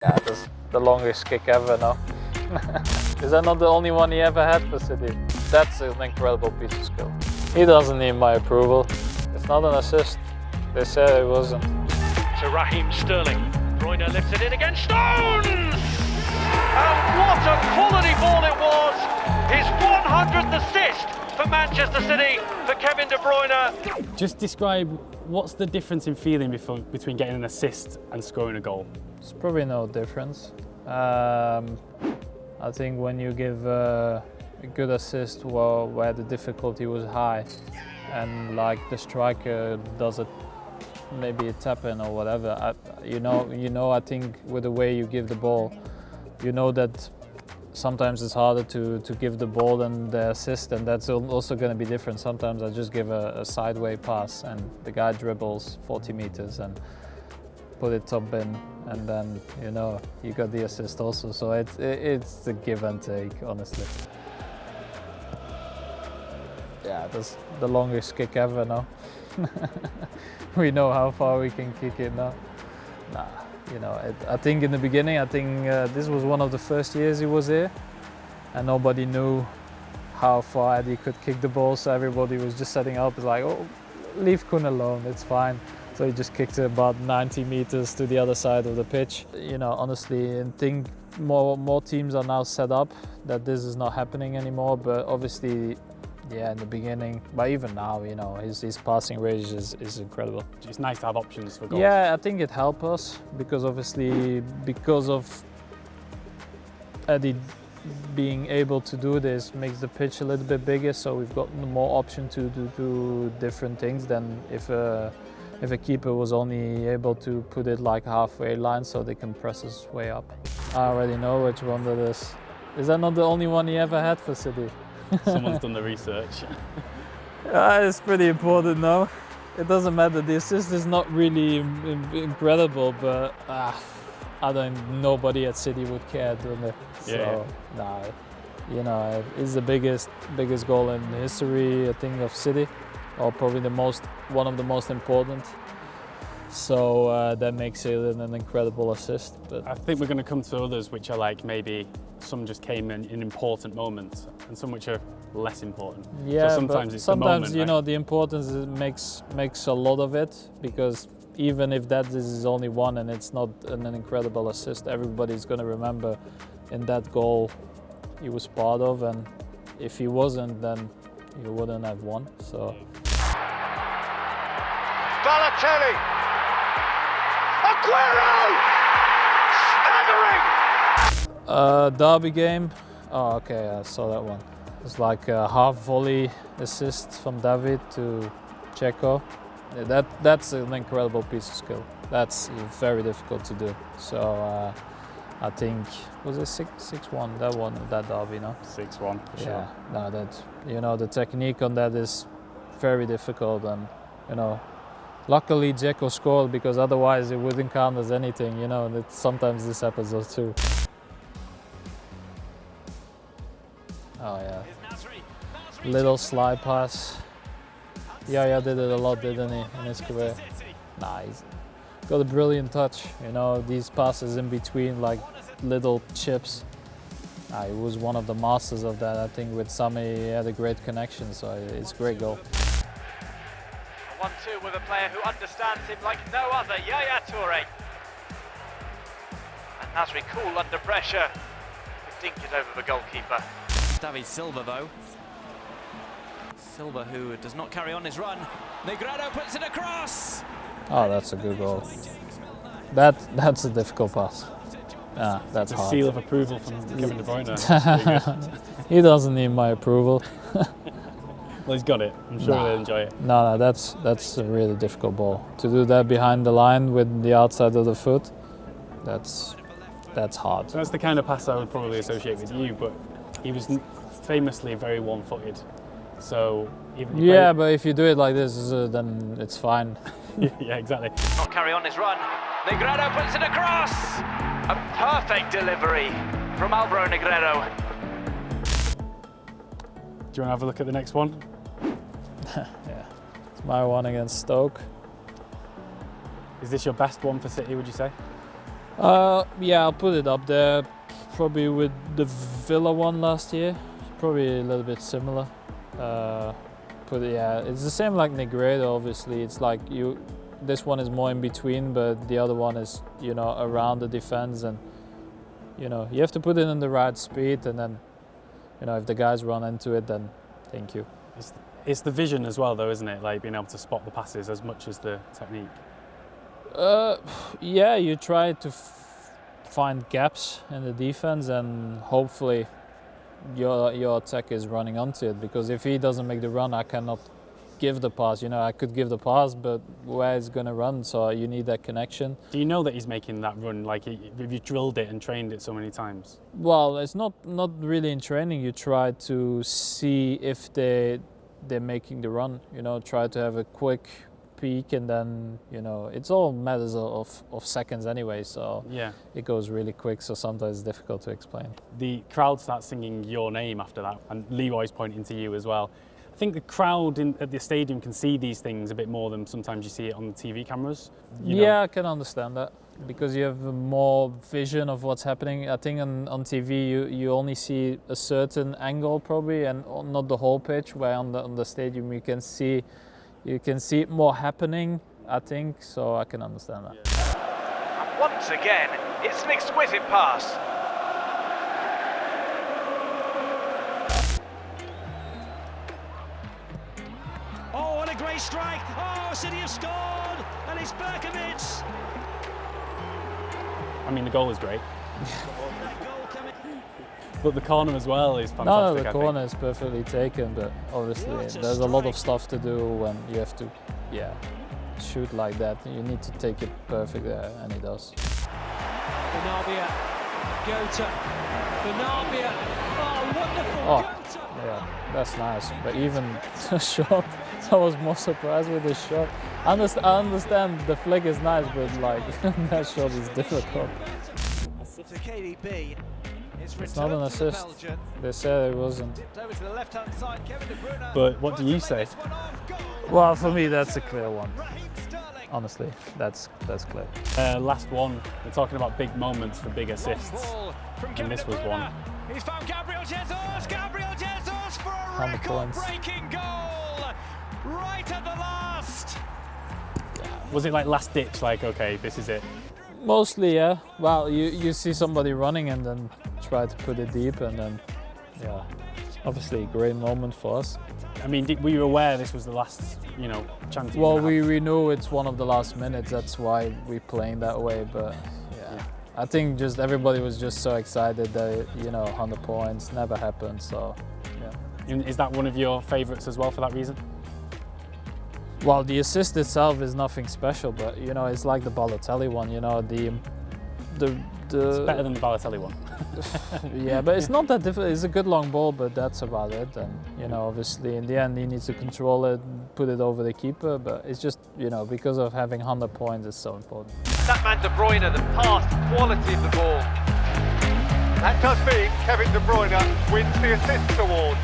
Yeah, that's the longest kick ever, no? Is that not the only one he ever had for City? That's an incredible piece of skill. He doesn't need my approval. It's not an assist. They said it wasn't. To Raheem Sterling. Bruyne lifts it in against Stones! And what a quality ball it was! His 100th assist for Manchester City, for Kevin De Bruyne. Just describe what's the difference in feeling between getting an assist and scoring a goal? It's probably no difference. I think when you give a good assist where the difficulty was high, and like the striker does it, maybe a tap in or whatever. I think with the way you give the ball, you know that sometimes it's harder to give the ball than the assist, and that's also going to be different. Sometimes I just give a sideways pass and the guy dribbles 40 meters and put it top in, and then you got the assist also. So it's a give and take, honestly. Yeah, that's the longest kick ever, no? We know how far we can kick it now. Nah, I think in the beginning, this was one of the first years he was here, and nobody knew how far he could kick the ball, so everybody was just setting up. It's like, oh, leave Kun alone, it's fine. So he just kicked it about 90 meters to the other side of the pitch. Honestly, I think more teams are now set up that this is not happening anymore, but obviously, yeah, in the beginning, but even now, his passing range is incredible. It's nice to have options for goals. Yeah, I think it helped us because obviously, because of Eddie being able to do this, makes the pitch a little bit bigger, so we've got more option to do different things than if a keeper was only able to put it like halfway line so they can press his way up. I already know which one that is. Is that not the only one he ever had for City? Someone's done the research. It's pretty important now. It doesn't matter. The assist is not really incredible, but nobody at City would care, don't they? Yeah. So, it's the biggest goal in history, I think, of City, or probably one of the most important. So that makes it an incredible assist. But I think we're going to come to others which are like maybe some just came in important moments and some which are less important. Yeah, so sometimes it's the moment, right? The importance makes a lot of it, because even if that is only one and it's not an incredible assist, everybody's going to remember in that goal he was part of, and if he wasn't, then he wouldn't have won. So. Balotelli! Aguero! Staggering! Derby game. Oh, okay, I saw that one. It's like a half volley assist from David to Checo. Yeah, that's an incredible piece of skill. That's very difficult to do. So I think, was it 6-1 that derby, no? 6-1 for sure. Yeah, no, the technique on that is very difficult, and luckily Dzeko scored, because otherwise it wouldn't count as anything, sometimes this happens too. Oh yeah, little slide pass. Yaya did it a lot, didn't he, in his career? Nah, he's got a brilliant touch, these passes in between, like little chips. He was one of the masters of that. I think with Sami he had a great connection, so it's a great goal. 1-2 with a player who understands him like no other, Yaya Toure. And Nasri cool under pressure. He dinked it over the goalkeeper. David Silva though. Silva, who does not carry on his run. Negredo puts it across. Oh, that's a good goal. That's a difficult pass. Yeah, that's hard. A seal of approval from Kevin De Bruyne. He doesn't need my approval. Well, he's got it. I'm sure he'll enjoy it. No, that's a really difficult ball. To do that behind the line with the outside of the foot, that's hard. So that's the kind of pass I would probably associate with you, but he was famously very one-footed. So but if you do it like this, then it's fine. Yeah, exactly. Not carry on his run. Negredo puts it across. A perfect delivery from Alvaro Negredo. Do you want to have a look at the next one? Yeah, it's my one against Stoke. Is this your best one for City, would you say? Yeah, I'll put it up there, probably with the Villa one last year. Probably a little bit similar. But yeah, it's the same like Negredo. Obviously, it's like this one is more in between, but the other one is, you know, around the defense, and you know, you have to put it in the right speed, and then, you know, if the guys run into it, then thank you. It's the vision as well, though, isn't it? Like being able to spot the passes as much as the technique. Yeah, you try to find gaps in the defense, and hopefully your attack is running onto it, because if he doesn't make the run, I cannot give the pass. You know, I could give the pass, but where is going to run? So you need that connection. Do you know that he's making that run? Like, have you drilled it and trained it so many times? Well, it's not really in training. You try to see if they're making the run. You know, try to have a quick peek, and then, you know, it's all matters of seconds anyway, so yeah, it goes really quick, so sometimes it's difficult to explain. The crowd starts singing your name after that, and Leroy's pointing to you as well. I think the crowd at the stadium can see these things a bit more than sometimes you see it on the TV cameras. Yeah, I can understand that, because you have more vision of what's happening. I think on TV you only see a certain angle probably, and not the whole pitch, where on the stadium you can see more happening, I think, so I can understand that. And once again, it's an exquisite pass. Oh, what a great strike! Oh, City have scored, and it's Berkovic. I mean, the goal is great. But the corner as well is fantastic. No, the corner is perfectly taken, but obviously there's a lot of stuff to do when you have to, shoot like that. You need to take it perfect there, and he does. Benabia, Gota, Benabia, oh, wonderful, Gota. Yeah, that's nice. But even the shot, I was more surprised with the shot. I understand the flick is nice, but like that shot is difficult. To KDB. It's not an assist. They said it wasn't. But what do you say? Well, for me, that's a clear one. Honestly, that's clear. Last one. We're talking about big moments for big assists, and this was one. He's found Gabriel Jesus. Gabriel Jesus for a record-breaking goal, right at the last. Was it like last ditch? Like, okay, this is it. Mostly, yeah. Well, you see somebody running and then try to put it deep, and then, yeah, obviously a great moment for us. I mean, were you aware this was the last, chance? Well, we knew it's one of the last minutes. That's why we're playing that way. But yeah, I think just everybody was just so excited that 100 points never happened. So yeah. Is that one of your favourites as well for that reason? Well, the assist itself is nothing special, but it's like the Balotelli one. It's better than the Balotelli one. Yeah, but it's not that difficult. It's a good long ball, but that's about it. And obviously in the end he needs to control it, put it over the keeper. But it's just because of having 100 points, it's so important. That man De Bruyne, the pass quality of the ball. That does mean Kevin De Bruyne wins the assist award.